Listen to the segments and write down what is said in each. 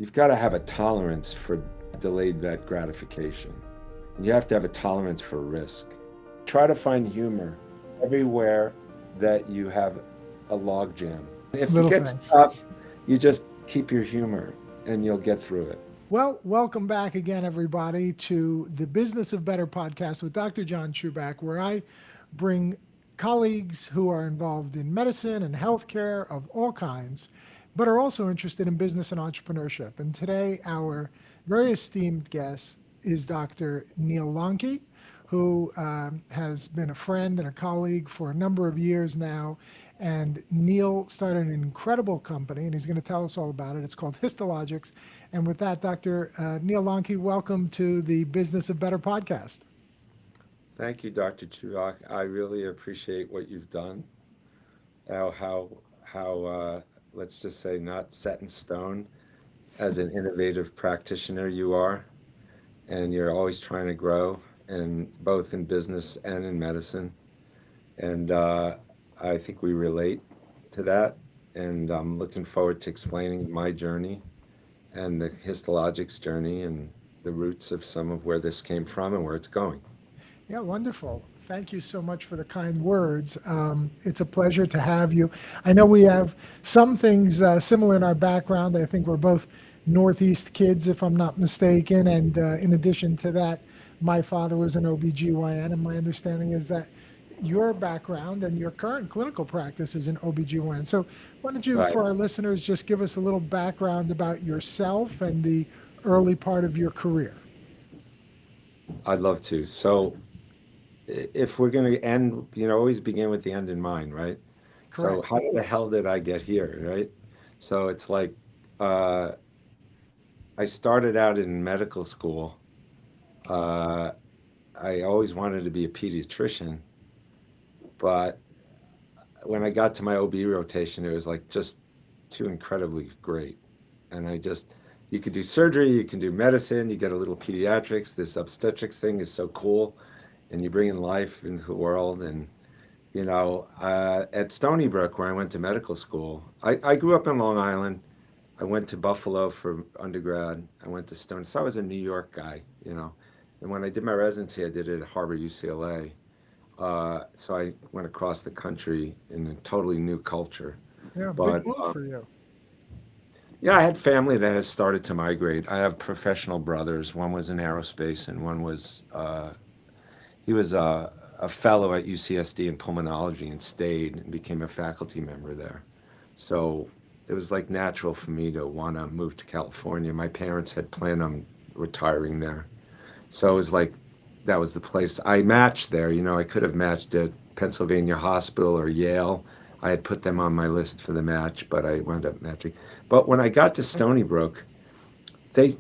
you've got to have a tolerance for delayed gratification. And you have to have a tolerance for risk. Try to find humor everywhere that you have a log jam. If you get stuff, you just keep your humor and you'll get through it. Well, welcome back again, everybody, to the Business of Better podcast with Dr. John Chuback, where I bring colleagues who are involved in medicine and healthcare of all kinds, but are also interested in business and entrepreneurship. And today, our very esteemed guest is Dr. Neal Lonky, who has been a friend and a colleague for a number of years now. And Neal started an incredible company, and he's going to tell us all about it. It's called Histologics. And with that, Dr. Neal Lonky, welcome to the Business of Better podcast. Thank you, Dr. Chuback. I really appreciate what you've done. How let's just say, not set in stone as an innovative practitioner you are, and you're always trying to grow, and both in business and in medicine. And I think we relate to that, and I'm looking forward to explaining my journey and the Histologics journey and the roots of some of where this came from and where it's going. Yeah, wonderful. Thank you so much for the kind words. It's a pleasure to have you. I know we have some things similar in our background. I think we're both Northeast kids, if I'm not mistaken. And in addition to that, my father was an OBGYN, and my understanding is that your background and your current clinical practice is in OBGYN. So why don't you, Right. for our listeners, just give us a little background about yourself and the early part of your career? I'd love to. So if we're going to end, always begin with the end in mind, right? So Correct. how the hell did I get here, right? So it's like uh, I started out in medical school. Uh, I always wanted to be a pediatrician, but when I got to my OB rotation, it was like just too incredibly great. And you could do surgery, you can do medicine, you get a little pediatrics. This obstetrics thing is so cool, and you bring in life into the world. And, at Stony Brook, where I went to medical school, I grew up in Long Island. I went to Buffalo for undergrad. I went to Stony, so I was a New York guy. And when I did my residency, I did it at Harvard UCLA. So I went across the country in a totally new culture. Yeah, big But move for you. yeah, I had family that has started to migrate. I have professional brothers. One was in aerospace, and one was he was a fellow at UCSD in pulmonology and stayed and became a faculty member there. So it was like natural for me to want to move to California. My parents had planned on retiring there. So it was like that was the place I matched there. I could have matched at Pennsylvania Hospital or Yale. I had put them on my list for the match, but I wound up matching. But when I got to Stony Brook, they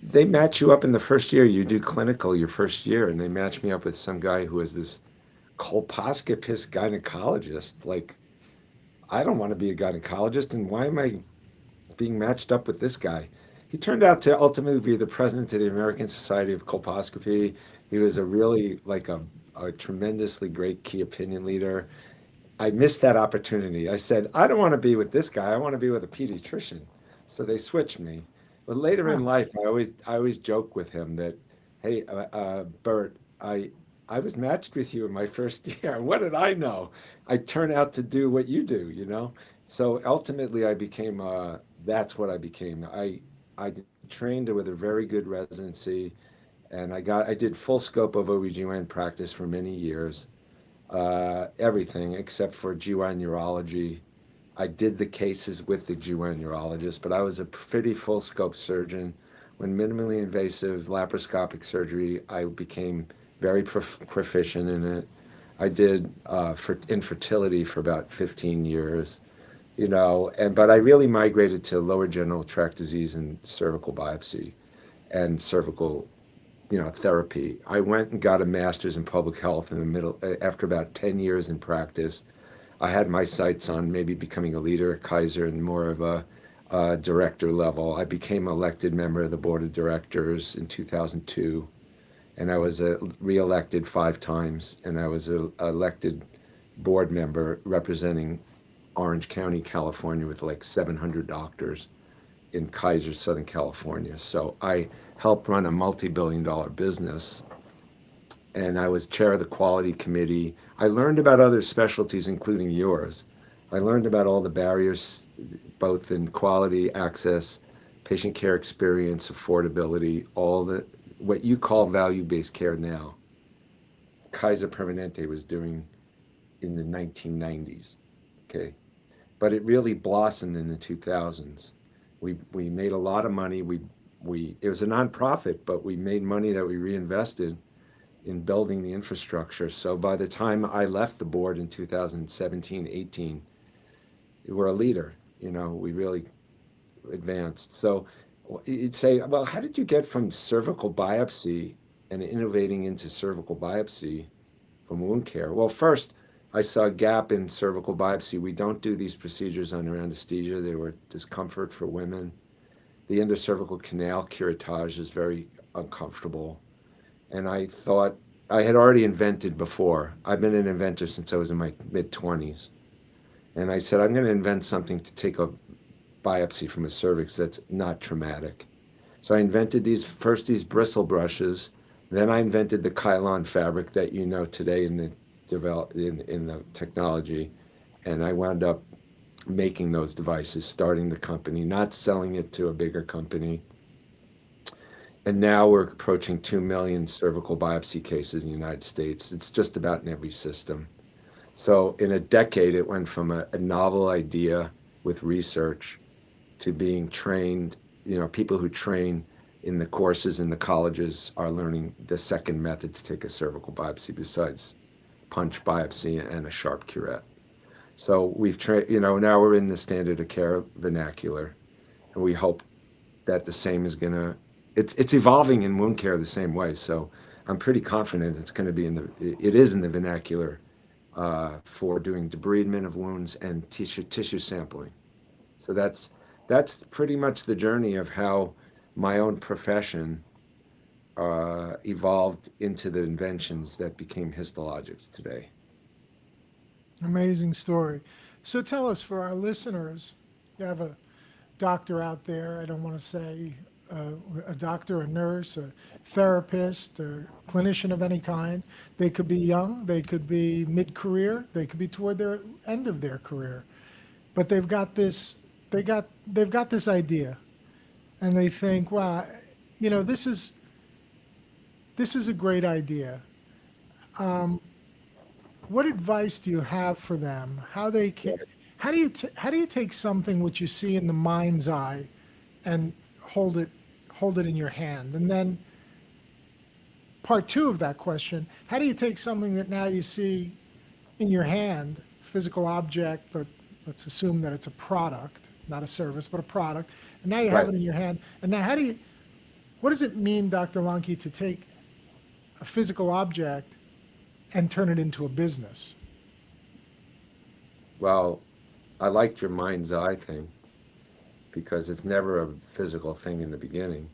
they match you up in the first year. You do clinical your first year, and they match me up with some guy who is this colposcopist gynecologist. Like, I don't want to be a gynecologist, and why am I being matched up with this guy? He turned out to ultimately be the president of the American Society of Colposcopy. He was a really like a tremendously great key opinion leader. I missed that opportunity. I said, I don't want to be with this guy. I want to be with a pediatrician. So they switched me. But later Huh. in life, I always joke with him that, hey, Bert, I was matched with you in my first year. What did I know? I turn out to do what you do. So ultimately, I became. That's what I became. I trained with a very good residency, and I did full scope of OB/GYN practice for many years, everything except for GYN urology. I did the cases with the GYN urologist, but I was a pretty full scope surgeon. When minimally invasive laparoscopic surgery, I became very proficient in it. I did for infertility for about 15 years, but I really migrated to lower general tract disease and cervical biopsy and cervical therapy. I went and got a master's in public health in the middle after about 10 years in practice. I had my sights on maybe becoming a leader at Kaiser and more of a director level. I became elected member of the board of directors in 2002, and I was reelected 5 times, and I was elected board member representing Orange County, California, with like 700 doctors. in Kaiser, Southern California. So I helped run a multi-billion-dollar business, and I was chair of the quality committee. I learned about other specialties, including yours. I learned about all the barriers, both in quality, access, patient care experience, affordability, all the what you call value-based care now. Kaiser Permanente was doing in the 1990s. Okay, but it really blossomed in the 2000s. We made a lot of money. We it was a nonprofit, but we made money that we reinvested in building the infrastructure. So by the time I left the board in 2017, 18, we were a leader. We really advanced. So you'd say, well, how did you get from cervical biopsy and innovating into cervical biopsy from wound care? Well, first, I saw a gap in cervical biopsy. We don't do these procedures under anesthesia. They were discomfort for women. The endocervical canal curettage is very uncomfortable. And I thought I had already invented before. I've been an inventor since I was in my mid 20s. And I said, I'm going to invent something to take a biopsy from a cervix that's not traumatic. So I invented these bristle brushes. Then I invented the Kylon fabric that you know today in the technology. And I wound up making those devices, starting the company, not selling it to a bigger company. And now we're approaching 2 million cervical biopsy cases in the United States. It's just about in every system. So in a decade, it went from a novel idea with research to being trained. People who train in the courses in the colleges are learning the second method to take a cervical biopsy besides punch biopsy and a sharp curette. So we've trained, now we're in the standard of care vernacular, and we hope that the same is going to, it's evolving in wound care the same way. So I'm pretty confident it's going to be it is in the vernacular for doing debridement of wounds and tissue sampling. So that's pretty much the journey of how my own profession evolved into the inventions that became histologics today. Amazing story. So tell us, for our listeners, you have a doctor out there, I don't want to say a doctor, a nurse, a therapist, a clinician of any kind. They could be young, they could be mid-career, they could be toward their end of their career. But they've got this idea, and they think, wow, this is a great idea. What advice do you have for them? How do you take something which you see in the mind's eye and hold it in your hand? And then part two of that question, how do you take something that now you see in your hand, physical object, but let's assume that it's a product, not a service, but a product, and now you have Right. it in your hand. And now what does it mean, Dr. Lonky, to take a physical object and turn it into a business? Well, I like your mind's eye thing because it's never a physical thing in the beginning.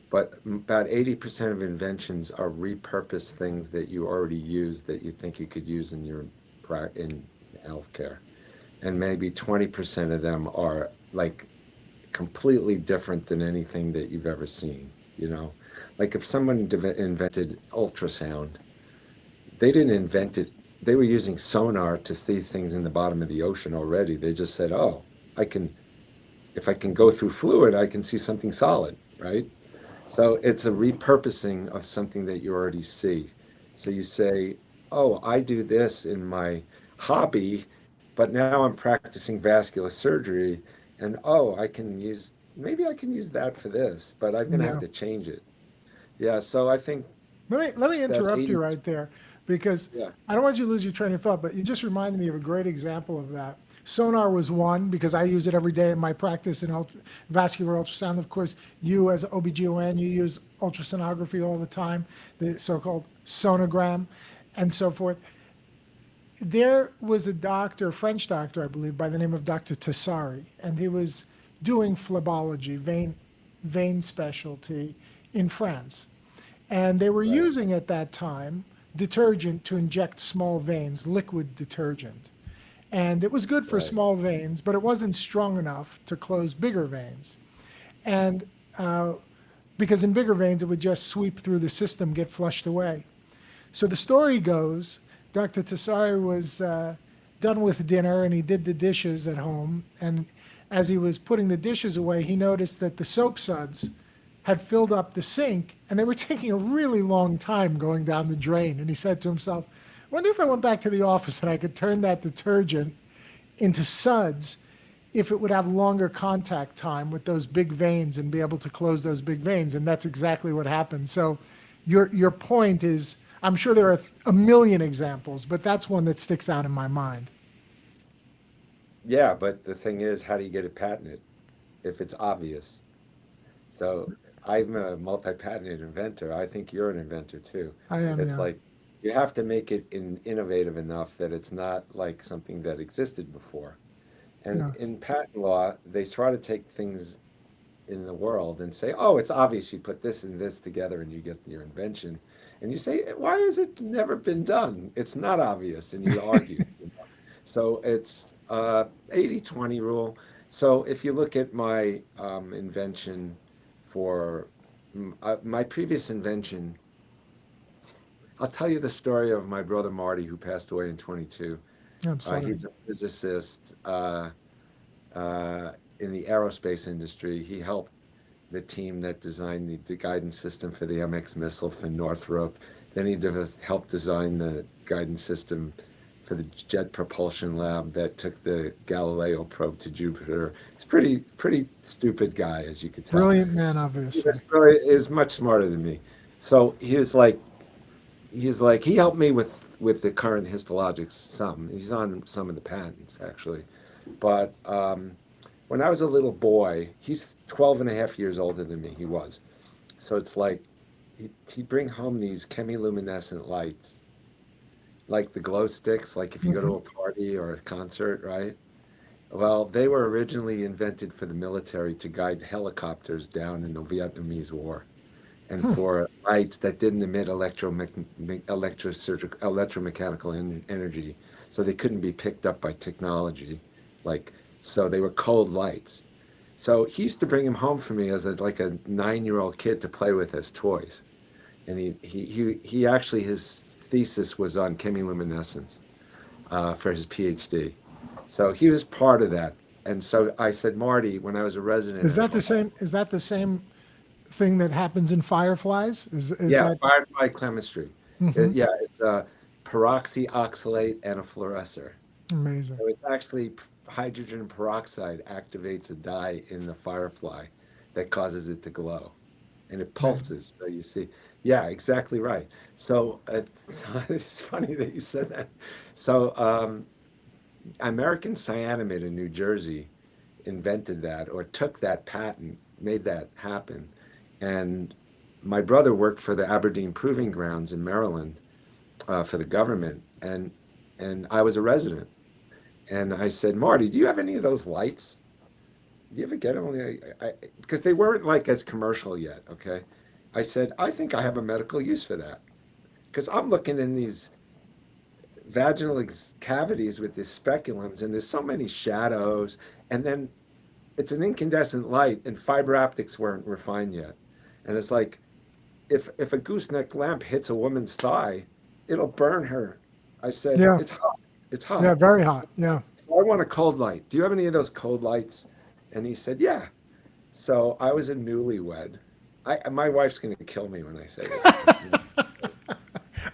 But about 80% of inventions are repurposed things that you already use that you think you could use in healthcare. And maybe 20% of them are like completely different than anything that you've ever seen, you know? Like if someone invented ultrasound, they didn't invent it. They were using sonar to see things in the bottom of the ocean already. They just said, "Oh, I can if I can go through fluid, I can see something solid," right? So it's a repurposing of something that you already see. So you say, "Oh, I do this in my hobby, but now I'm practicing vascular surgery, and oh, maybe I can use that for this, but I'm going to have Yeah. to change it." Yeah, so I think Let me that interrupt you 80, right there, because yeah, I don't want you to lose your train of thought, but you just reminded me of a great example of that. Sonar was one because I use it every day in my practice in vascular ultrasound. Of course, you as an OBGYN, you use ultrasonography all the time, the so-called sonogram and so forth. There was a doctor, French doctor, I believe, by the name of Dr. Tessari, and he was doing phlebology, vein specialty in France. And they were right, using at that time detergent to inject small veins, liquid detergent. And it was good for Right. small veins, but it wasn't strong enough to close bigger veins. And uh, because in bigger veins, it would just sweep through the system, get flushed away. So the story goes, Dr. Tassari was done with dinner and he did the dishes at home. And as he was putting the dishes away, he noticed that the soap suds had filled up the sink and they were taking a really long time going down the drain. And he said to himself, I wonder if I went back to the office and I could turn that detergent into suds, if it would have longer contact time with those big veins and be able to close those big veins. And that's exactly what happened. So your point is, I'm sure there are a million examples, but that's one that sticks out in my mind. Yeah, but the thing is, how do you get it patented if it's obvious? So I'm a multi-patented inventor. I think you're an inventor too. I am, It's yeah. like you have to make it innovative enough that it's not like something that existed before. And Yeah. in patent law, they try to take things in the world and say, oh, it's obvious you put this and this together and you get your invention. And you say, why has it never been done? It's not obvious. And you argue. So it's 80-20 rule. So if you look at my invention for my previous invention, I'll tell you the story of my brother Marty, who passed away in 22. I'm sorry. He's a physicist in the aerospace industry. He helped the team that designed the guidance system for the MX missile for Northrop. Then he helped design the guidance system for the Jet Propulsion Lab that took the Galileo probe to Jupiter. He's pretty stupid guy, as you could tell. Brilliant man, He obviously. was really is much smarter than me. So he helped me with the current histologics some. He's on some of the patents actually. But when I was a little boy, he's 12 and a half years older than me, he was. So it's like he'd bring home these chemiluminescent lights, like the glow sticks, like if you go Hmm. to a party or a concert, right? Well, they were originally invented for the military to guide helicopters down in the Vietnamese War and for lights that didn't emit electromechanical energy, so they couldn't be picked up by technology. Like, so they were cold lights. So he used to bring them home for me as like a 9-year-old kid to play with as toys. And he actually his thesis was on chemiluminescence for his PhD. So he was part of that. And so I said, Marty, when I was a resident Is at that the home, same? Is that the same thing that happens in fireflies? Is yeah, that firefly chemistry. mhm, Yeah, it's a peroxyoxalate and a fluorescer. amazing? So it's actually hydrogen peroxide activates a dye in the firefly that causes it to glow, and it Amazing. pulses. So you see, yeah, exactly right. So it's funny that you said that. So American Cyanamid in New Jersey invented that or took that patent, made that happen. And my brother worked for the Aberdeen Proving Grounds in Maryland for the government, and I was a resident. And I said, Marty, do you have any of those lights? Do you ever get them? Because they weren't like as commercial yet. Okay, I said, I think I have a medical use for that because I'm looking in these vaginal cavities with these speculums, and there's so many shadows, and then it's an incandescent light, and fiber optics weren't refined yet. And it's like if a gooseneck lamp hits a woman's thigh, it'll burn her. I said, Yeah, it's hot. It's yeah, hot. very hot. Yeah. So I want a cold light. Do you have any of those cold lights? And he said, yeah. So I was a newlywed. My wife's going to kill me when I say this.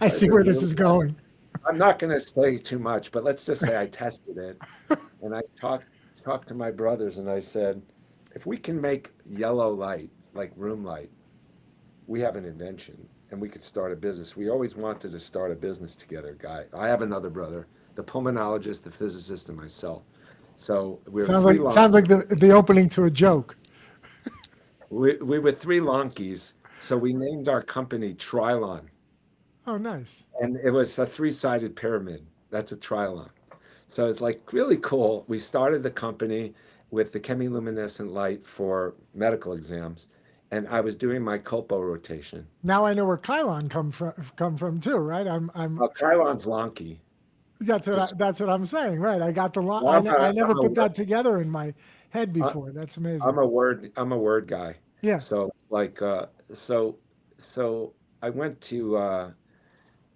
I I was see a where this newlywed. is going. I'm not going to say too much, but let's just say I tested it. And I talked to my brothers and I said, if we can make yellow light, like room light, we have an invention and we could start a business. We always wanted to start a business together, guy. I have another brother, the pulmonologist, the physicist, and myself. So we're three long. Sounds like the opening to a joke. We were three Lonkies, so we named our company Trilon, Oh, nice. and it was a three-sided pyramid. That's a Trilon. So it's like really cool. We started the company with the chemiluminescent light for medical exams, and I was doing my colpo rotation. Now I know where Kylon come from too, right? I'm Kylon's Lonky. Just that's what I'm saying, right? I got the lot. I'm I a never I'm a put word that together in my head I- before. That's amazing. I'm a word guy. Yeah. So like so I went to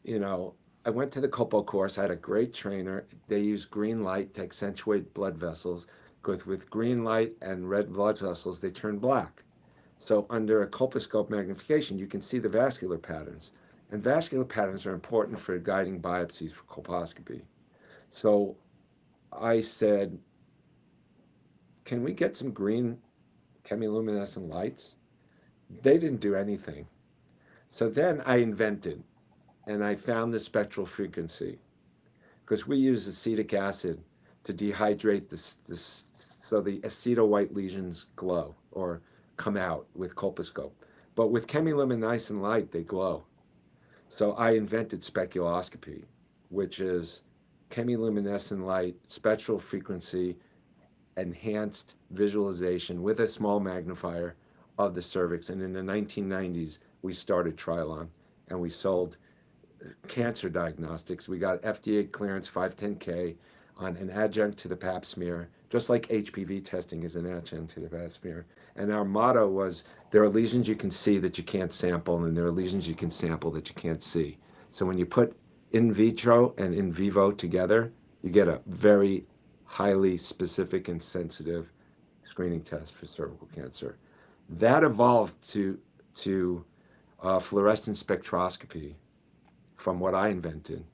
you know, I went to the Copo course. I had a great trainer. They use green light to accentuate blood vessels. Because with green light and red blood vessels, they turn black. So under a colposcope magnification, you can see the vascular patterns. And vascular patterns are important for guiding biopsies for colposcopy. So I said, can we get some green chemiluminescent lights? They didn't do anything. So then I invented, and I found the spectral frequency because we use acetic acid to dehydrate this so the acetyl white lesions glow or come out with colposcope. But with chemiluminescent light, they glow. So I invented speculoscopy, which is chemiluminescent light, spectral frequency, enhanced visualization with a small magnifier of the cervix. And in the 1990s, we started Trilon and we sold cancer diagnostics. We got FDA clearance 510K on an adjunct to the pap smear, just like HPV testing is an adjunct to the pap smear. And our motto was there are lesions you can see that you can't sample, and there are lesions you can sample that you can't see. So when you put in vitro and in vivo together, you get a very highly specific and sensitive screening test for cervical cancer. That evolved to fluorescent spectroscopy from what I invented.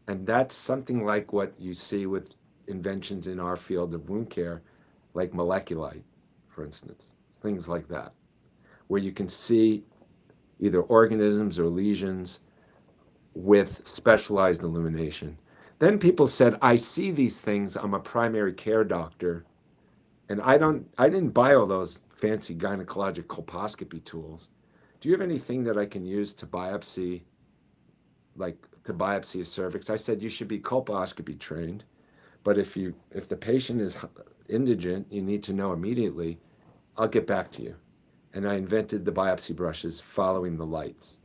And that's something like what you see with inventions in our field of wound care, like moleculite, for instance, things like that, where you can see either organisms or lesions with specialized illumination. Then people said, I see these things. I'm a primary care doctor, and I didn't buy all those fancy gynecologic colposcopy tools. Do you have anything that I can use to biopsy like to biopsy a cervix? I said you should be colposcopy trained, but if the patient is indigent, you need to know immediately. I'll get back to you. And I invented the biopsy brushes following the lights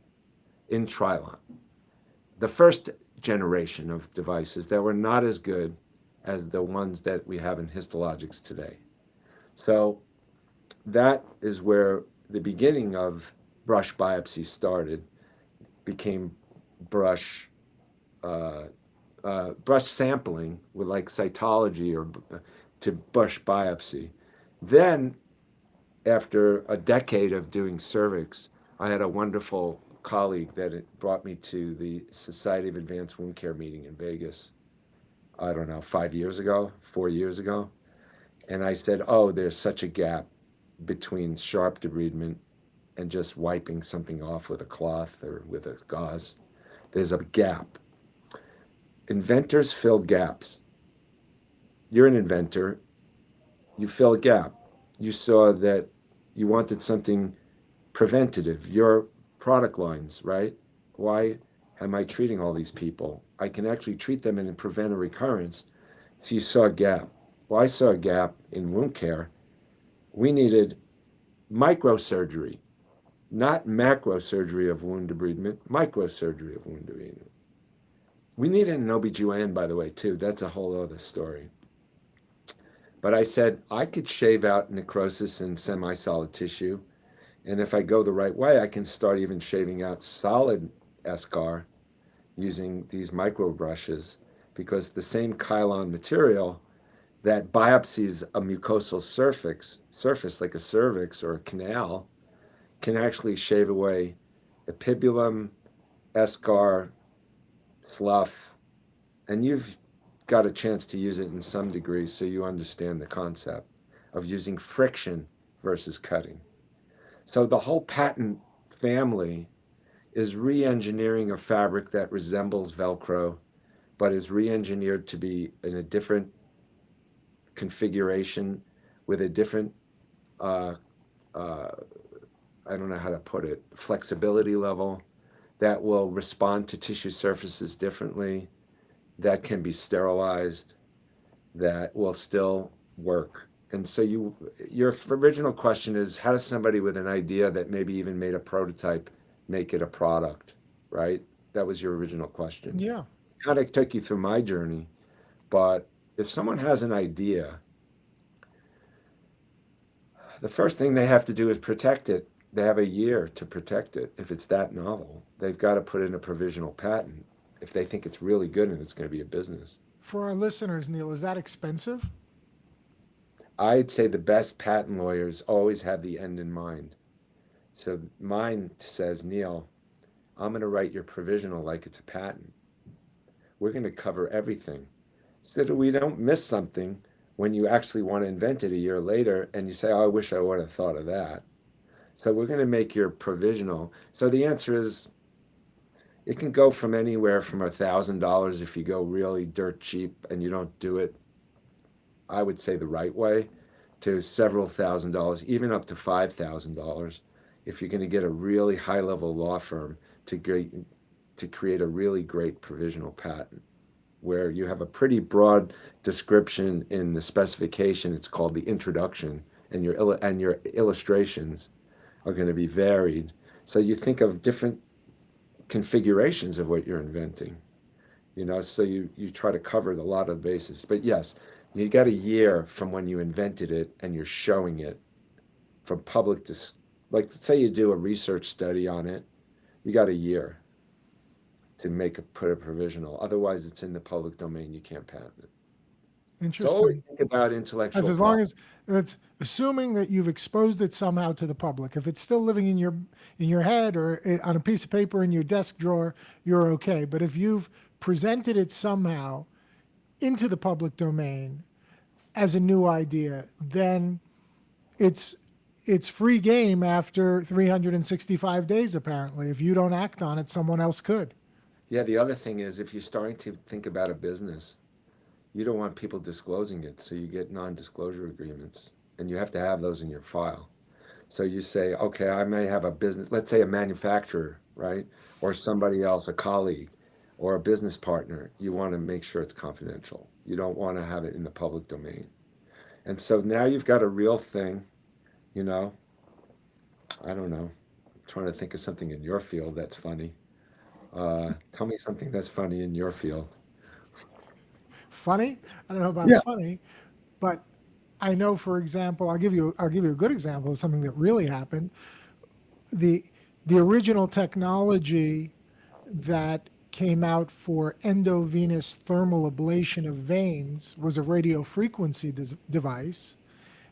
in Trilon. The first generation of devices that were not as good as the ones that we have in histologics today. So that is where the beginning of brush biopsy started, became brush uh, brush sampling with like cytology or to brush biopsy. Then, after a decade of doing cervix, I had a wonderful colleague that it brought me to the Society of Advanced Wound Care meeting in Vegas. I don't know, 5 years ago, 4 years ago. And I said, oh, there's such a gap between sharp debridement and just wiping something off with a cloth or with a gauze. There's a gap. Inventors fill gaps. You're an inventor, you fill a gap. You saw that you wanted something preventative, your product lines, right? Why am I treating all these people? I can actually treat them and prevent a recurrence. So you saw a gap. Well, I saw a gap in wound care. We needed microsurgery, not macrosurgery of wound debridement, microsurgery of wound debridement. We needed an OBGYN, by the way, too. That's a whole other story. But I said I could shave out necrosis in semi solid tissue. And if I go the right way, I can start even shaving out solid eschar using these micro brushes because the same Kylon material that biopsies a mucosal surface like a cervix or a canal, can actually shave away epibulum, eschar, slough, and you've got a chance to use it in some degree so you understand the concept of using friction versus cutting. So the whole patent family is re-engineering a fabric that resembles Velcro, but is re-engineered to be in a different configuration with a different, uh, uh, I don't know how to put it, flexibility level that will respond to tissue surfaces differently, that can be sterilized, that will still work. And so your original question is, how does somebody with an idea that maybe even made a prototype make it a product, right? That was your original question. Yeah. kind of took you through my journey, but if someone has an idea, the first thing they have to do is protect it. They have a year to protect it. If it's that novel, they've got to put in a provisional patent if they think it's really good and it's going to be a business. For our listeners, Neal, is that expensive? I'd say the best patent lawyers always have the end in mind. So mine says, Neal, I'm going to write your provisional like it's a patent. We're going to cover everything so that we don't miss something when you actually want to invent it a year later and you say, oh, I wish I would have thought of that. So we're going to make your provisional. So the answer is it can go from anywhere from $1,000 if you go really dirt cheap and you don't do it, I would say the right way, to several $1,000s, even up to $5,000 if you're going to get a really high level law firm to create a really great provisional patent where you have a pretty broad description in the specification. It's called the introduction, and your illustrations are going to be varied. So you think of different configurations of what you're inventing, so you try to cover a lot of bases. But yes, you got a year from when you invented it and you're showing it from public like say you do a research study on it, you got a year to put a provisional. Otherwise, it's in the public domain. You can't patent it. So always Interesting. think about As intellectual as long property. as it's assuming that you've exposed it somehow to the public. If it's still living in your head or on a piece of paper in your desk drawer, you're okay. But if you've presented it somehow into the public domain as a new idea, then it's it's free game after 365 days apparently. If you don't act on it, someone else could. Yeah, the other thing is if you're starting to think about a business, you don't want people disclosing it, so you get non-disclosure agreements, and you have to have those in your file. So you say, okay, I may have a business, let's say a manufacturer, right? Or somebody else, a colleague or a business partner. You want to make sure it's confidential. You don't want to have it in the public domain. And so now you've got a real thing, you know, I don't know. I'm trying to think of something in your field that's funny. Tell me something that's funny in your field. Funny? I don't know about Yeah. funny, but I know, for example, I'll give you a good example of something that really happened. The the original technology that came out for endovenous thermal ablation of veins was a radio frequency device.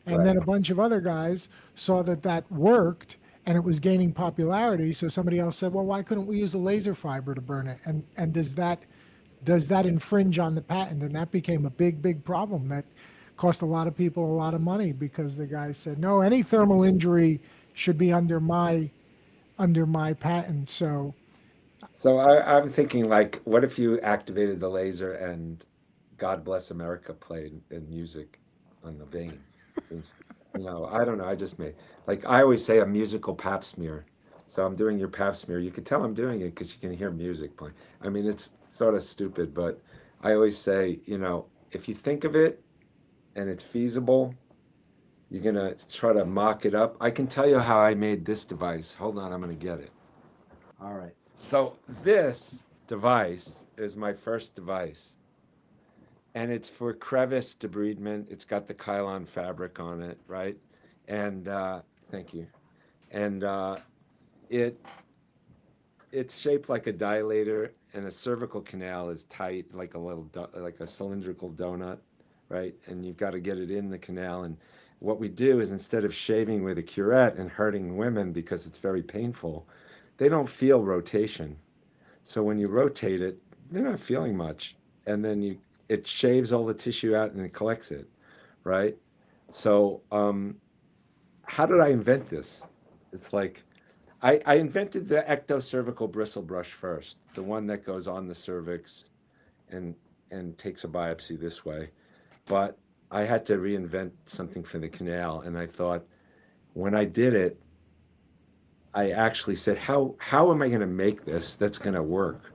And Right. then a bunch of other guys saw that that worked and it was gaining popularity. So somebody else said, well, why couldn't we use a laser fiber to burn it? And does that infringe on the patent? And that became a big problem that cost a lot of people a lot of money because the guy said, no, any thermal injury should be under my patent. So So I'm thinking like, what if you activated the laser and God Bless America played in music on the vein? It's- I don't know. I just made like I always say a musical pap smear. So I'm doing your pap smear. You can tell I'm doing it because you can hear music playing. I mean, it's sort of stupid, but I always say, if you think of it and it's feasible, you're gonna try to mock it up. I can tell you how I made this device. Hold on, I'm gonna get it. All right. So this device is my first device, and it's for crevice debridement. It's got the Kylon fabric on it, right? And thank you. And it it's shaped like a dilator, and a cervical canal is tight, like like a cylindrical donut, right? And you've got to get it in the canal. And what we do is instead of shaving with a curette and hurting women because it's very painful, they don't feel rotation. So when you rotate it, they're not feeling much. And then it shaves all the tissue out and it collects it, right? So how did I invent this? It's like I invented the ectocervical bristle brush first, the one that goes on the cervix and and takes a biopsy this way. But I had to reinvent something for the canal, and I thought when I did it, I actually said, how am I going to make this that's going to work?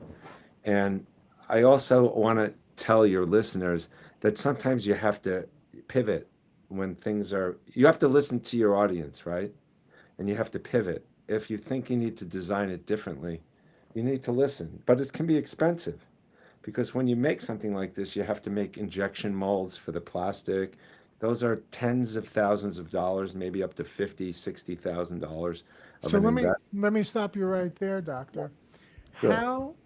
And I also want to tell your listeners that sometimes you have to pivot when you have to listen to your audience, right? And you have to pivot. If you think you need to design it differently, you need to listen. But it can be expensive because when you make something like this, you have to make injection molds for the plastic. Those are tens of thousands of dollars, maybe up to 50, $60,000 of So an let investment. me stop you right there, doctor. Sure. How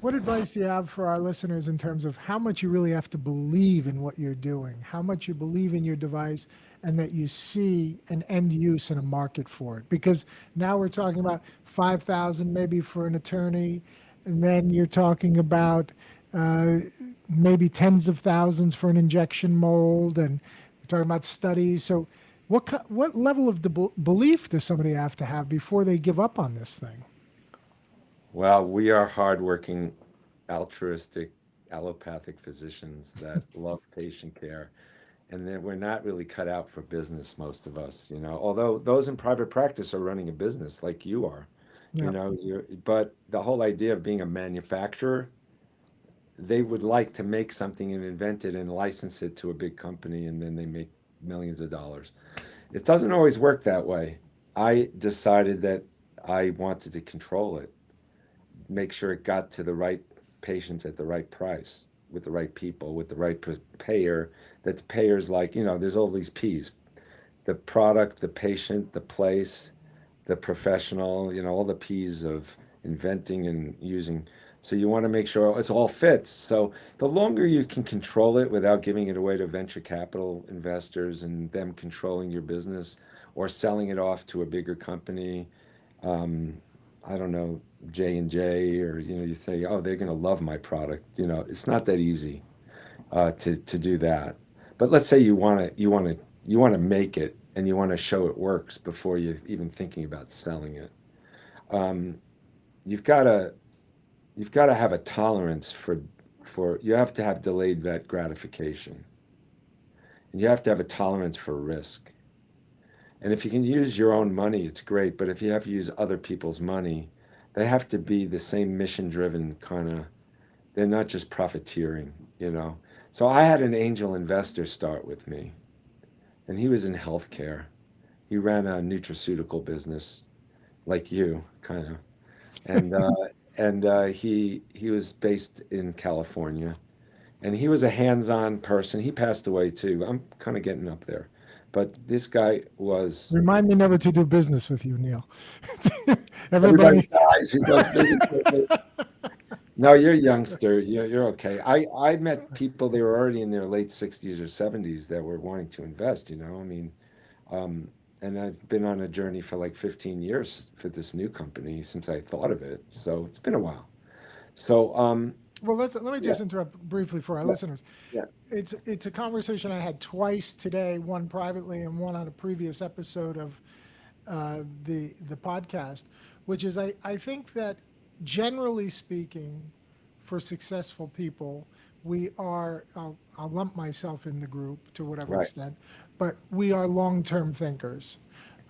What advice do you have for our listeners in terms of how much you really have to believe in what you're doing, how much you believe in your device, and that you see an end use and a market for it? Because now we're talking about 5,000 maybe for an attorney, and then you're talking about uh, maybe tens of thousands for an injection mold, and you're talking about studies. So, what level of belief does somebody have to have before they give up on this thing? Well, we are hardworking, altruistic, allopathic physicians that love patient care. And then we're not really cut out for business, most of us, although those in private practice are running a business like you are, Yeah. but the whole idea of being a manufacturer, they would like to make something and invent it and license it to a big company, and then they make millions of dollars. It doesn't always work that way. I decided that I wanted to control it, make sure it got to the right patients at the right price, with the right people, with the right payer, that the payer's like, there's all these P's: the product, the patient, the place, the professional, all the P's of inventing and using. So you want to make sure it's all fits. So the longer you can control it without giving it away to venture capital investors and them controlling your business or selling it off to a bigger company, um, I don't know, J&J, or you say, oh, they're going to love my product. It's not that easy to do that. But let's say you want to make it and you want to show it works before you're even thinking about selling it. Um, you've got to you've got to have a tolerance for you have to have delayed vet gratification, and you have to have a tolerance for risk. And if you can use your own money, it's great. But if you have to use other people's money, they have to be the same mission driven kind of. They're not just profiteering. So I had an angel investor start with me, and he was in healthcare. He ran a nutraceutical business like you, kind of, and he was based in California, and he was a hands-on person. He passed away too. I'm kind of getting up there, but this guy was. Remind me never to do business with you, Neil. Everybody Everybody, dies who does business with me. No, you're a youngster. You're okay. I met people, they were already in their late 60s or 70s that were wanting to invest. I mean, um, and I've been on a journey for like 15 years for this new company since I thought of it. So it's been a while. So, well, let me yeah, just interrupt briefly for our yeah, listeners. yeah. It's a conversation I had twice today, one privately and one on a previous episode of the podcast, which is I think that generally speaking, for successful people, we are I'll lump myself in the group to whatever Right. extent, but we are long-term thinkers.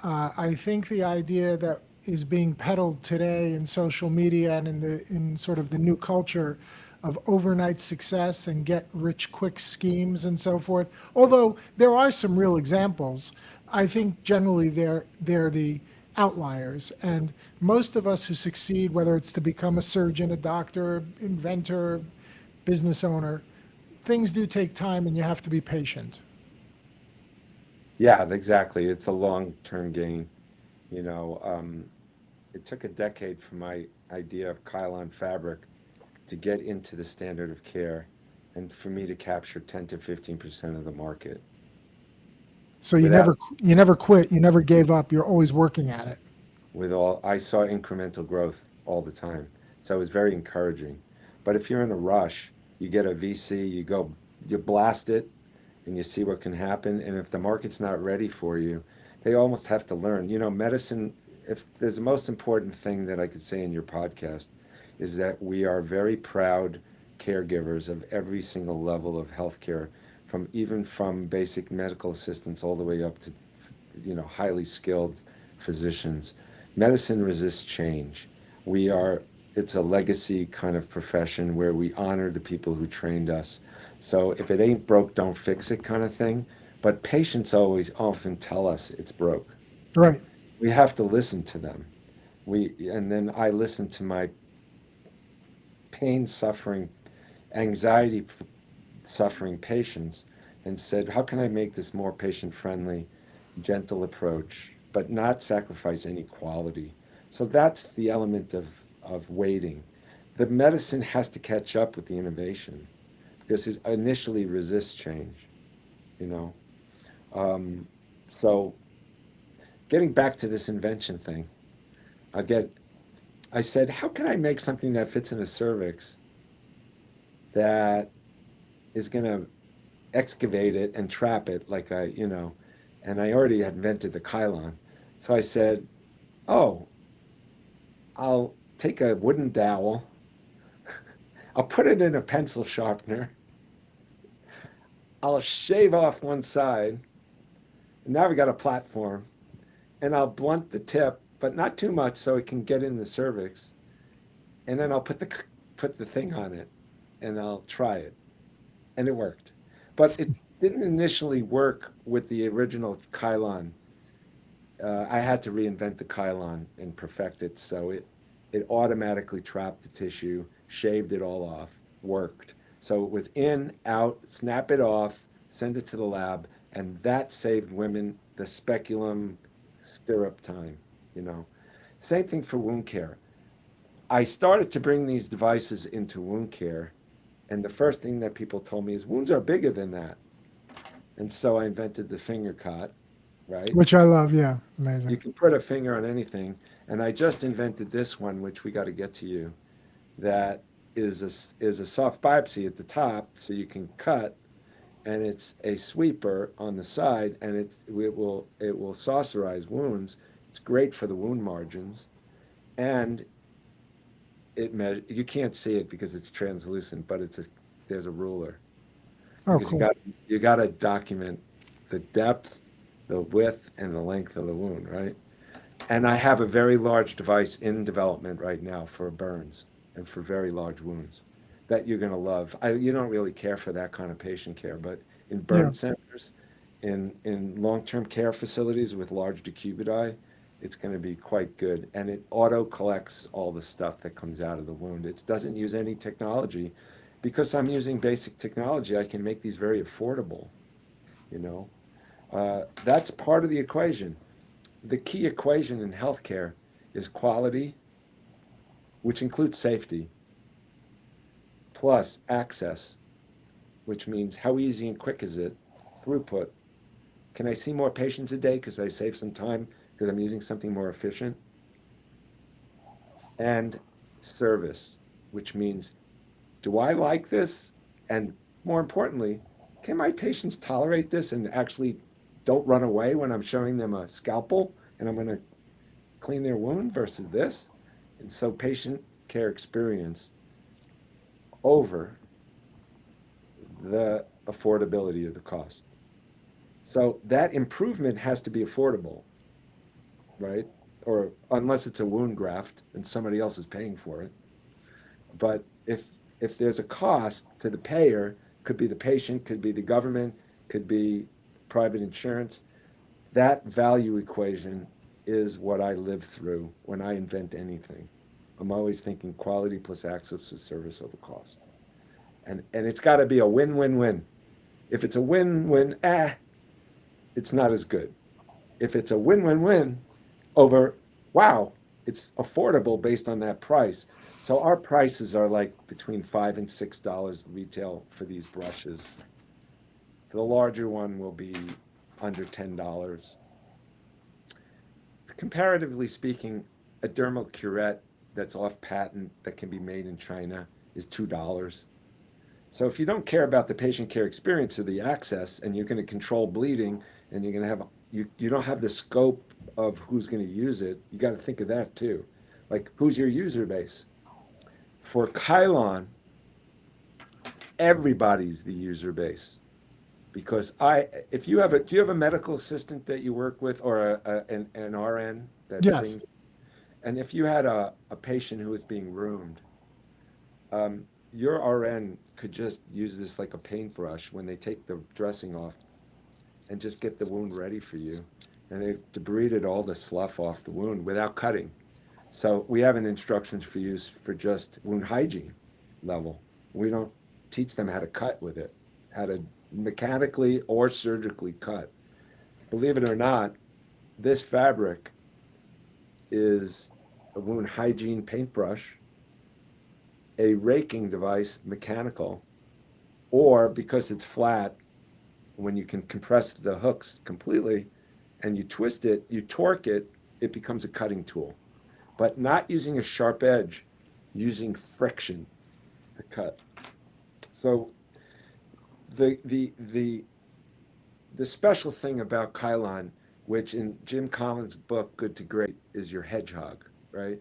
I think the idea that is being peddled today in social media and in sort of the new culture of overnight success and get rich quick schemes and so forth. Although there are some real examples, I think generally they're the outliers. And most of us who succeed, whether it's to become a surgeon, a doctor, inventor, business owner, things do take time and you have to be patient. Yeah, exactly. It's a long-term gain. You know, um, it took a decade for my idea of Kylon fabric to get into the standard of care and for me to capture 10 to 15% of the market So without you never quit, you never gave up, you're always working at it. with all I saw incremental growth all the time. So it was very encouraging. But if you're in a rush, you get a VC, you blast it and you see what can happen. And if the market's not ready for you, they almost have to learn. Medicine, if there's the most important thing that I could say in your podcast, is that we are very proud caregivers of every single level of healthcare, from basic medical assistance all the way up to highly skilled physicians. Medicine resists change. We are It's a legacy kind of profession where we honor the people who trained us. So if it ain't broke, don't fix it kind of thing. But patients always often tell us it's broke. Right. We have to listen to them. And then I listen to my pain suffering, anxiety suffering patients and said, how can I make this more patient friendly, gentle approach, but not sacrifice any quality? So that's the element of waiting. The medicine has to catch up with the innovation because it initially resists change, you know. Um, so getting back to this invention thing, again, I said, how can I make something that fits in a cervix that is going to excavate it and trap it like and I already had invented the Kylon. So I said, oh, I'll take a wooden dowel, I'll put it in a pencil sharpener, I'll shave off one side, and now we got a platform, and I'll blunt the tip, but not too much so it can get in the cervix, and then I'll put the thing on it, and I'll try it, and it worked. But it didn't initially work with the original Kylon. I had to reinvent the Kylon and perfect it so it automatically trapped the tissue, shaved it all off, worked. So it was in, out, snap it off, send it to the lab, and that saved women the speculum stirrup time, you know. Same thing for wound care. I started to bring these devices into wound care, and the first thing that people told me is wounds are bigger than that. And so I invented the finger cot, right? which I love. Yeah, You amazing. can put a finger on anything. And I just invented this one, which we got to get to you, that is a soft biopsy at the top, so you can cut, and it's a sweeper on the side, and it will saucerize wounds. It's great for the wound margins, and you can't see it because it's translucent, but there's a ruler Oh, because you cool. got you got to document the depth, the width, and the length of the wound, right? And I have a very large device in development right now for burns and for very large wounds that you're going to love. You don't really care for that kind of patient care, but in Yeah. burn centers, in long-term care facilities with large decubiti, it's going to be quite good. And it auto collects all the stuff that comes out of the wound. It doesn't use any technology because I'm using basic technology. I can make these very affordable, you know. That's part of the equation. The key equation in healthcare is quality, which includes safety, plus access, which means how easy and quick is it, throughput. Can I see more patients a day because I save some time because I'm using something more efficient? And service, which means do I like this? And more importantly, can my patients tolerate this and actually don't run away when I'm showing them a scalpel and I'm going to clean their wound versus this? And so patient care experience over the affordability of the cost. So that improvement has to be affordable, right? Or unless it's a wound graft and somebody else is paying for it. But if there's a cost to the payer, could be the patient, could be the government, could be private insurance, that value equation is what I live through when I invent anything. I'm always thinking quality plus access to service over cost. And it's got to be a win-win-win. If it's a win-win, it's not as good. If it's a win-win-win over, wow, it's affordable based on that price. So our prices are like between $5 and $6 retail for these brushes. The larger one will be under $10. Comparatively speaking, a dermal curette that's off patent that can be made in China is $2. So if you don't care about the patient care experience or the access, and you're going to control bleeding, and you're going to have you don't have the scope of who's going to use it, you got to think of that too. Like who's your user base? For Kylon, everybody's the user base because if you have do you have a medical assistant that you work with or an RN that Yes. brings, and if you had a patient who was being roomed, um, your RN could just use this like a paintbrush when they take the dressing off and just get the wound ready for you. And they've debrided all the slough off the wound without cutting. So we have an instructions for use for just wound hygiene. level. We don't teach them how to cut with it, how to mechanically or surgically cut. Believe it or not, this fabric is a wound hygiene paintbrush, a raking device, mechanical, or because it's flat, when you can compress the hooks completely and you twist it, you torque it, it becomes a cutting tool. But not using a sharp edge, using friction to cut. So the the the the special thing about Kylon, which in Jim Collins' book Good to Great is your hedgehog, right?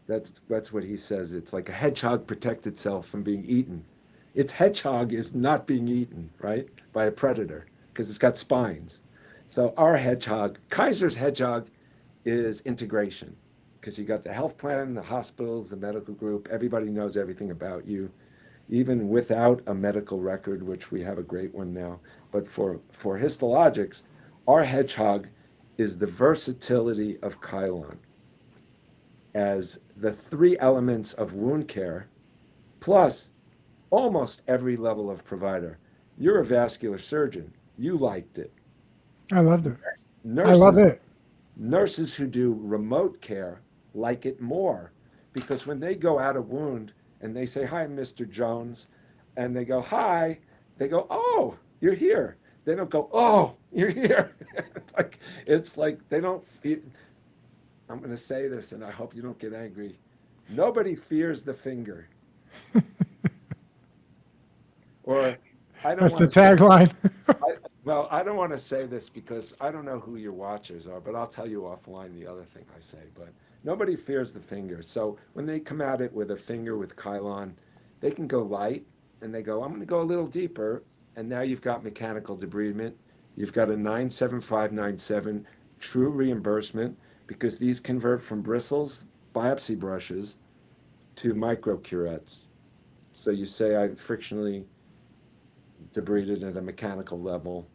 That's what he says. It's like a hedgehog protects itself from being eaten. Its hedgehog is not being eaten, right, by a predator because it's got spines. So our hedgehog, Kaiser's hedgehog, is integration because you got the health plan, the hospitals, the medical group. Everybody knows everything about you, even without a medical record, which we have a great one now. But for histologics, our hedgehog is the versatility of Kylon as the three elements of wound care, plus almost every level of provider. You're a vascular surgeon. You liked it. I loved it. I love Nurses, it. nurses who do remote care like it more because when they go out a wound and they say, "Hi, Mr. Jones," and they go, "Hi," they go, "Oh, you're here." They don't go, "Oh, you're here." Like it's like they don't feel. I'm going to say this, and I hope you don't get angry. Nobody fears the finger, or I don't That's want the to say. tagline. I, well, I don't want to say this because I don't know who your watchers are, but I'll tell you offline the other thing I say. But nobody fears the finger. So when they come at it with a finger with Kylon, they can go light and they go, I'm going to go a little deeper. And now you've got mechanical debridement. You've got a 97597 true reimbursement because these convert from bristles, biopsy brushes, to micro curettes. So you say I frictionally debrided at a mechanical level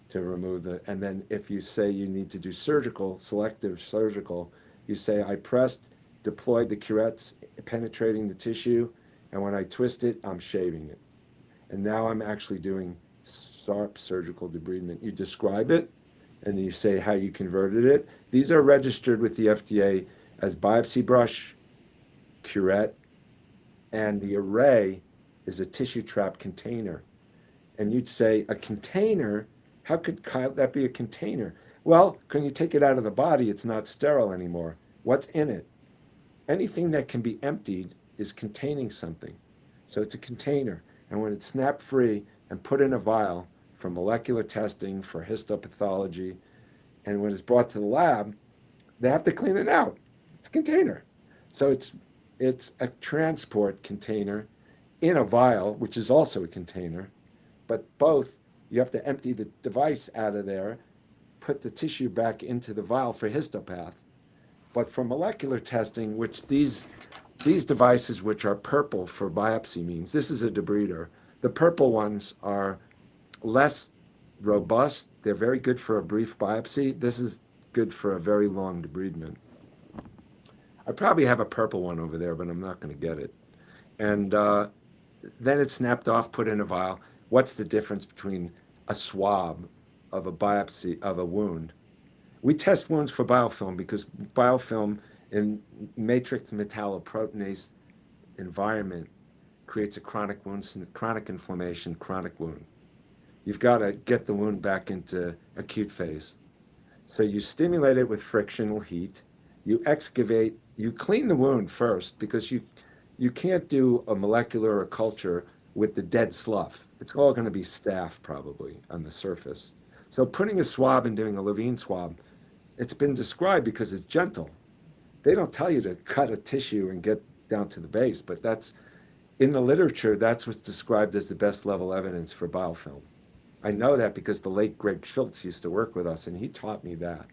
to remove the, and then if you say you need to do surgical, selective surgical, you say I pressed, deployed the curettes, penetrating the tissue, and when I twist it, I'm shaving it. And now I'm actually doing sharp surgical debridement. You describe it, and you say how you converted it. These are registered with the FDA as biopsy brush, curette, and the array is a tissue trap container. And you'd say, a container? How could that be a container? Well, when you take it out of the body, it's not sterile anymore. What's in it? Anything that can be emptied is containing something. So it's a container. And when it's snapped free and put in a vial for molecular testing, for histopathology, and when it's brought to the lab, they have to clean it out. It's a container. So it's a transport container in a vial, which is also a container, but both, you have to empty the device out of there, put the tissue back into the vial for histopath. But for molecular testing, which these devices, which are purple for biopsy means, this is a debrider. The purple ones are less robust. They're very good for a brief biopsy. This is good for a very long debridement. I probably have a purple one over there, but I'm not going to get it. And then it's snapped off, put in a vial. What's the difference between a swab of a biopsy of a wound? We test wounds for biofilm because biofilm in matrix metalloproteinase environment creates a chronic wound, chronic inflammation, chronic wound. You've got to get the wound back into acute phase. So you stimulate it with frictional heat. You excavate, you clean the wound first because you can't do a molecular or culture with the dead slough. It's all going to be staph probably on the surface. So putting a swab and doing a Levine swab, it's been described because it's gentle. They don't tell you to cut a tissue and get down to the base, but that's in the literature, that's what's described as the best level evidence for biofilm. I know that because the late Greg Schultz used to work with us and he taught me that.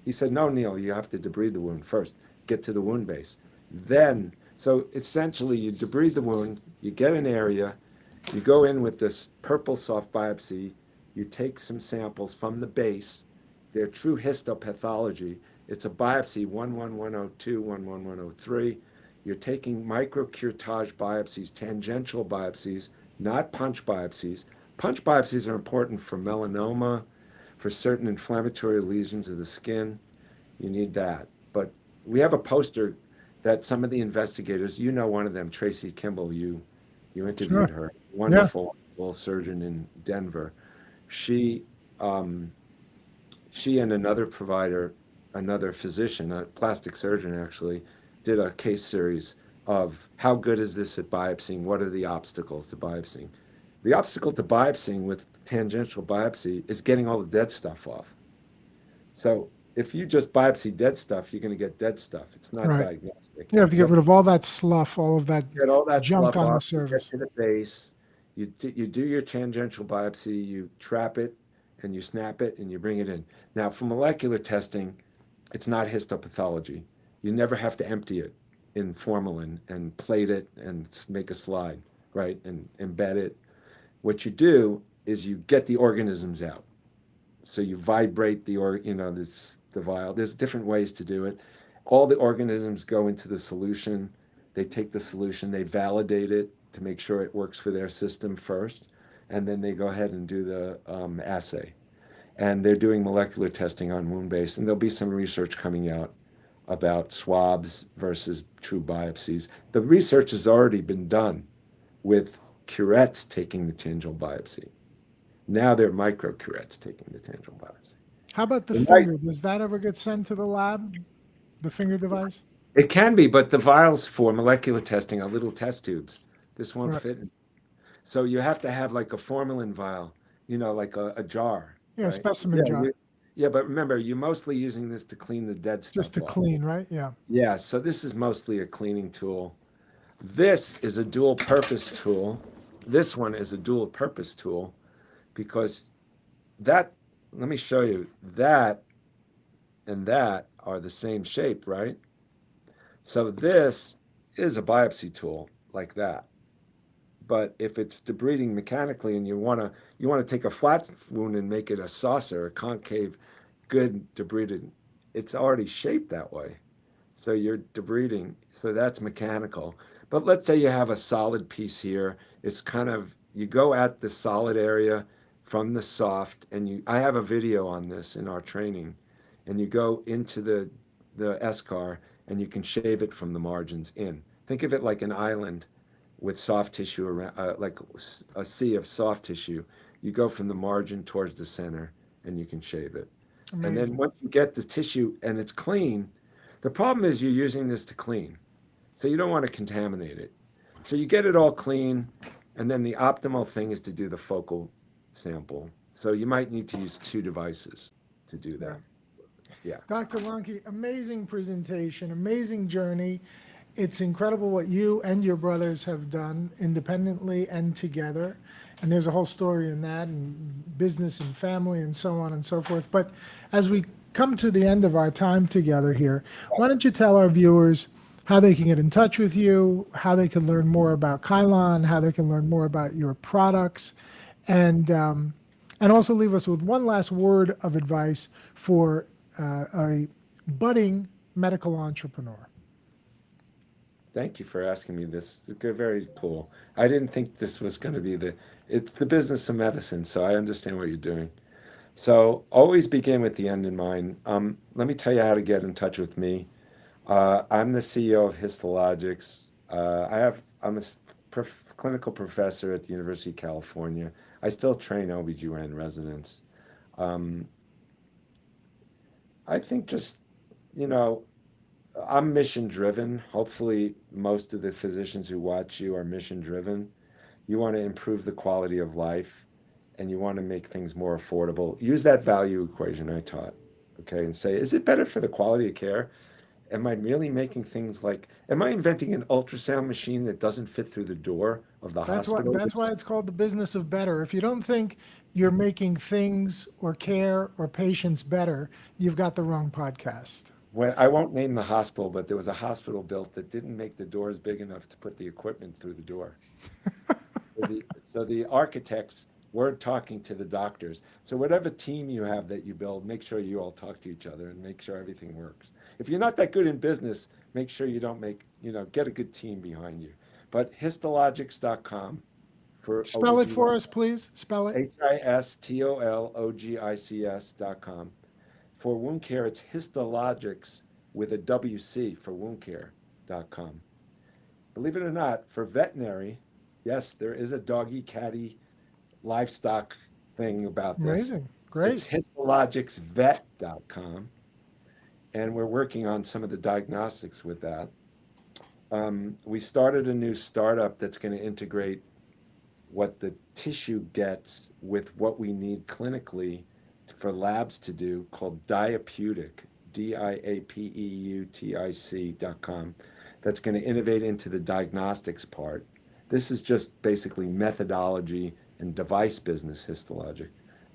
He said, no, Neal, you have to debride the wound first, get to the wound base. Then, so essentially you debride the wound, you get an area, you go in with this purple soft biopsy, you take some samples from the base, they're true histopathology. It's a biopsy 11102, 11103. You're taking microcurettage biopsies, tangential biopsies, not punch biopsies. Punch biopsies are important for melanoma, for certain inflammatory lesions of the skin. You need that. But we have a poster that some of the investigators, you know, one of them, Tracy Kimball, you interviewed Sure. her, Yeah. wonderful, wonderful surgeon in Denver. She um, she and another provider, another physician, a plastic surgeon actually, did a case series of how good is this at biopsying? What are the obstacles to biopsying? The obstacle to biopsying with tangential biopsy is getting all the dead stuff off. So if you just biopsy dead stuff, you're going to get dead stuff. It's not Right. diagnostic. You have to You get have rid to of all that slough, all of that get all that junk slough on the off. You get surface. to the base. You do your tangential biopsy. You trap it, and you snap it, and you bring it in. Now, for molecular testing, it's not histopathology. You never have to empty it in formalin and plate it and make a slide, right, and embed it. What you do is you get the organisms out. So you vibrate the vial. There's different ways to do it. All the organisms go into the solution. They take the solution, they validate it to make sure it works for their system first, and then they go ahead and do the assay. And they're doing molecular testing on wound base, and there'll be some research coming out about swabs versus true biopsies. The research has already been done with curettes taking the tingal biopsy. Now they're microcurettes taking the tangential biopsy. How about the The nice, finger? Does that ever get sent to the lab? The finger device? it can be, but the vials for molecular testing are little test tubes. This won't Right. fit in. So you have to have like a formalin vial, like a jar, Yeah, right? specimen Yeah, jar. yeah, but remember, you're mostly using this to clean the dead Just stuff to off. clean, right? Yeah. Yeah, so this is mostly a cleaning tool. This is a dual purpose tool. This one is a dual purpose tool because that, let me show you, that and that are the same shape, right? So this is a biopsy tool like that. But if it's debriding mechanically and you want to take a flat wound and make it a saucer, a concave, good debrided, it's already shaped that way. So you're debriding. So that's mechanical. But let's say you have a solid piece here. It's kind of you go at the solid area from the soft, and I have a video on this in our training, and you go into the eschar and you can shave it from the margins in. Think of it like an island with soft tissue around, like a sea of soft tissue. You go from the margin towards the center, and you can shave it. And then Amazing. once you get the tissue and it's clean, the problem is you're using this to clean. So you don't want to contaminate it. So you get it all clean, and then the optimal thing is to do the focal sample. So you might need to use two devices to do that. Right. Yeah. Dr. Lonky, amazing presentation, amazing journey. It's incredible what you and your brothers have done independently and together. And there's a whole story in that, and business and family and so on and so forth. But as we come to the end of our time together here, why don't you tell our viewers how they can get in touch with you, how they can learn more about Kylon, how they can learn more about your products, and and also leave us with one last word of advice for a budding medical entrepreneur. Thank you for asking me this. It's very cool. I didn't think this was going to be it's the business of medicine, so I understand what you're doing. So always begin with the end in mind. Let me tell you how to get in touch with me. I'm the CEO of Histologics. I'm a clinical professor at the University of California. I still train OBGYN residents. Um, I think just, you know, I'm mission driven. Hopefully, most of the physicians who watch you are mission driven. You want to improve the quality of life and you want to make things more affordable. Use that value equation I taught, okay, and say, is it better for the quality of care? Am I really making things like, am I inventing an ultrasound machine that doesn't fit through the door of the hospital? That's why it's called the business of better. If you don't think you're making things or care or patients better, you've got the wrong podcast. When I won't name the hospital, but there was a hospital built that didn't make the doors big enough to put the equipment through the door. So the architects weren't talking to the doctors. So whatever team you have that you build, make sure you all talk to each other and make sure everything works. If you're not that good in business, make sure you don't make, get a good team behind you. But histologics.com for Spell it for OBGYN, us, please. Spell it. histologics.com. For wound care, it's histologics with a WC for woundcare.com. Believe it or not, for veterinary, yes, there is a doggy, catty, livestock thing about this. Amazing. It's Great. histologicsvet.com, and we're working on some of the diagnostics with that. We started a new startup that's going to integrate what the tissue gets with what we need clinically for labs to do, called Diapeutic, diapeutic.com. That's going to innovate into the diagnostics part. This is just basically methodology and device business, histologic.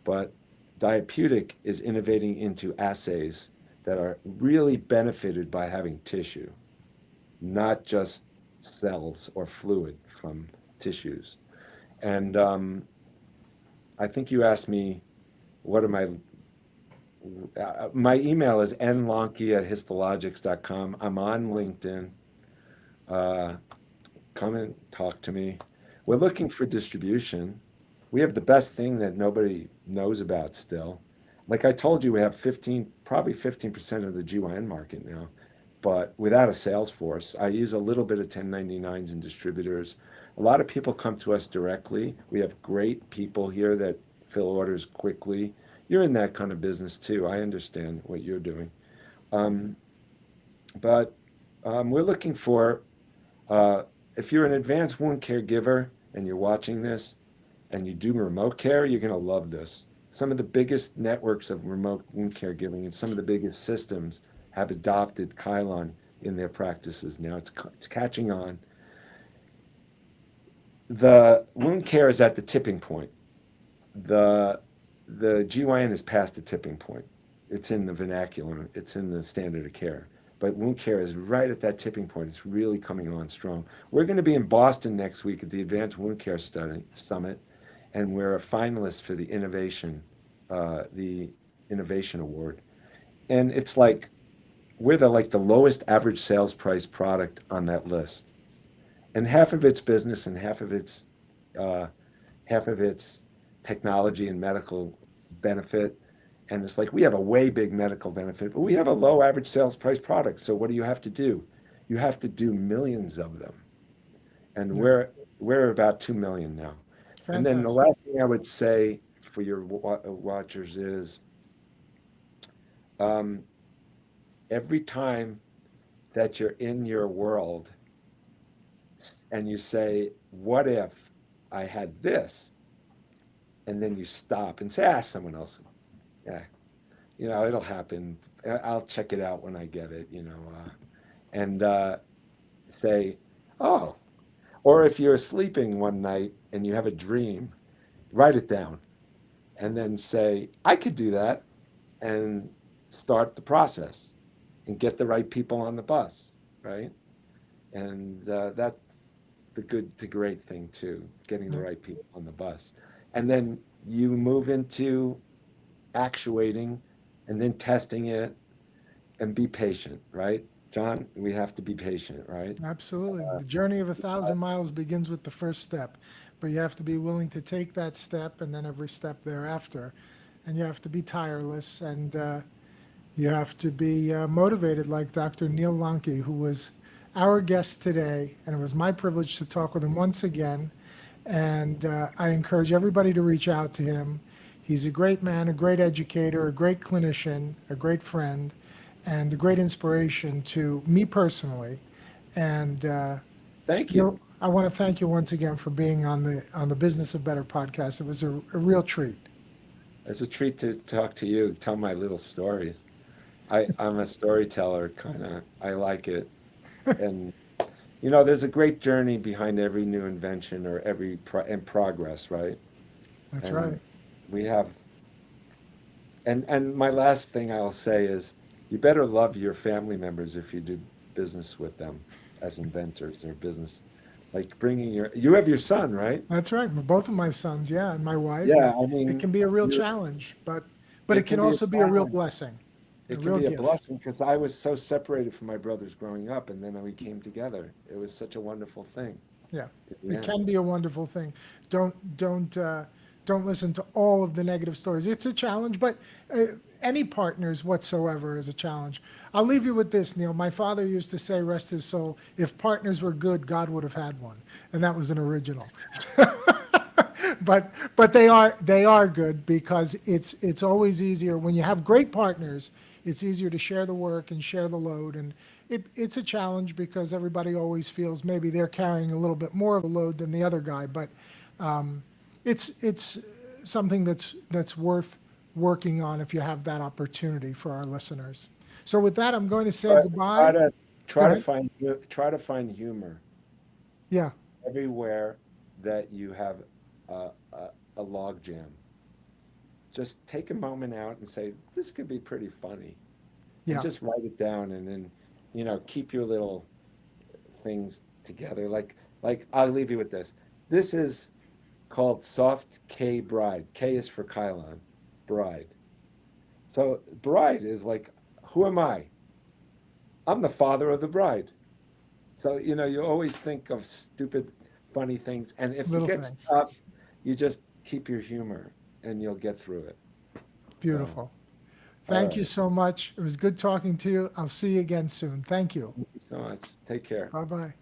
But Diapeutic is innovating into assays that are really benefited by having tissue, not just cells or fluid from tissues. And I think you asked me, what am I? My email is nlonky@histologics.com. I'm on LinkedIn. Uh, Come and talk to me. We're looking for distribution. We have the best thing that nobody knows about still. Like I told you, we have probably 15% of the GYN market now, but without a sales force. I use a little bit of 1099s and distributors. A lot of people come to us directly. We have great people here that fill orders quickly. You're in that kind of business too. I understand what you're doing. Um, but we're looking for, uh, if you're an advanced wound care giver and you're watching this and you do remote care, you're going to love this. Some of the biggest networks of remote wound care giving and some of the biggest systems have adopted Kylon in their practices now. It's catching on. The wound care is at the tipping point. The the GYN is past the tipping point. It's in the vernacular. It's in the standard of care. But wound care is right at that tipping point. It's really coming on strong. We're going to be in Boston next week at the Advanced Wound Care Summit, and we're a finalist for the Innovation Award. And it's like we're the lowest average sales price product on that list, and half of it's business and uh, half of it's technology and medical benefit. And it's like we have a way big medical benefit, but we have a low average sales price product. So what do you have to do? You have to do millions of them, and Yeah. we're about 2 million now. And then the Fantastic. last thing I would say for your watchers is um, every time that you're in your world and you say, "What if I had this?" and then you stop and say, someone else, yeah, it'll happen. I'll check it out when I get it, and say, oh, or if you're sleeping one night and you have a dream, write it down and then say, I could do that, and start the process and get the right people on the bus, right? And that's the good to great thing too, getting the Yeah. right people on the bus. And then you move into actuating and then testing it and be patient, right? John, we have to be patient, right? Absolutely. The journey of 1,000 miles begins with the first step, but you have to be willing to take that step and then every step thereafter. And you have to be tireless and you have to be motivated, like Dr. Neal Lonky, who was our guest today. And it was my privilege to talk with him once again. And I encourage everybody to reach out to him. He's a great man, a great educator, a great clinician, a great friend, and a great inspiration to me personally. And Thank you. Neil, I want to thank you once again for being on the Business of Better podcast. It was a real treat. It's a treat to talk to you, tell my little stories. I'm a storyteller, kind of. I like it. And, there's a great journey behind every new invention or every in progress, right? That's And right. we have, and my last thing I'll say is you better love your family members if you do business with them as inventors or business. Like you have your son, right? That's right. Both of my sons, yeah, and my wife, Yeah, and I it mean, can be a real you challenge, but it it can can be a also be a real challenge. blessing. A it can real be a gift. blessing because I was so separated from my brothers growing up, and then we came together. It was such a wonderful thing Yeah, in the it end. can be a wonderful thing. Don't don't uh, don't listen to all of the negative stories. It's a challenge, but uh, any partners whatsoever is a challenge. I'll leave you with this, Neil. My father used to say, "Rest his soul." If partners were good, God would have had one, and that was an original. But they are good because it's always easier when you have great partners. It's easier to share the work and share the load, and it's a challenge because everybody always feels maybe they're carrying a little bit more of a load than the other guy. But it's something that's worth working on if you have that opportunity for our listeners. So with that, I'm going to say But try goodbye. to Go try to ahead. find try to find humor Yeah, everywhere that you have a log jam. Just take a moment out and say, "This could be pretty funny," and yeah, just write it down, and then keep your little things together. Like I'll leave you with this. This is called Soft K Bride. K is for Kylon, bride. So bride is like, who am I? I'm the father of the bride. So you always think of stupid, funny things, and if it little gets things. tough, you just keep your humor, and you'll get through it. So, Beautiful. all Thank you right. so much. It was good talking to you. I'll see you again soon. Thank you. Thank you so much. Take care. Bye bye.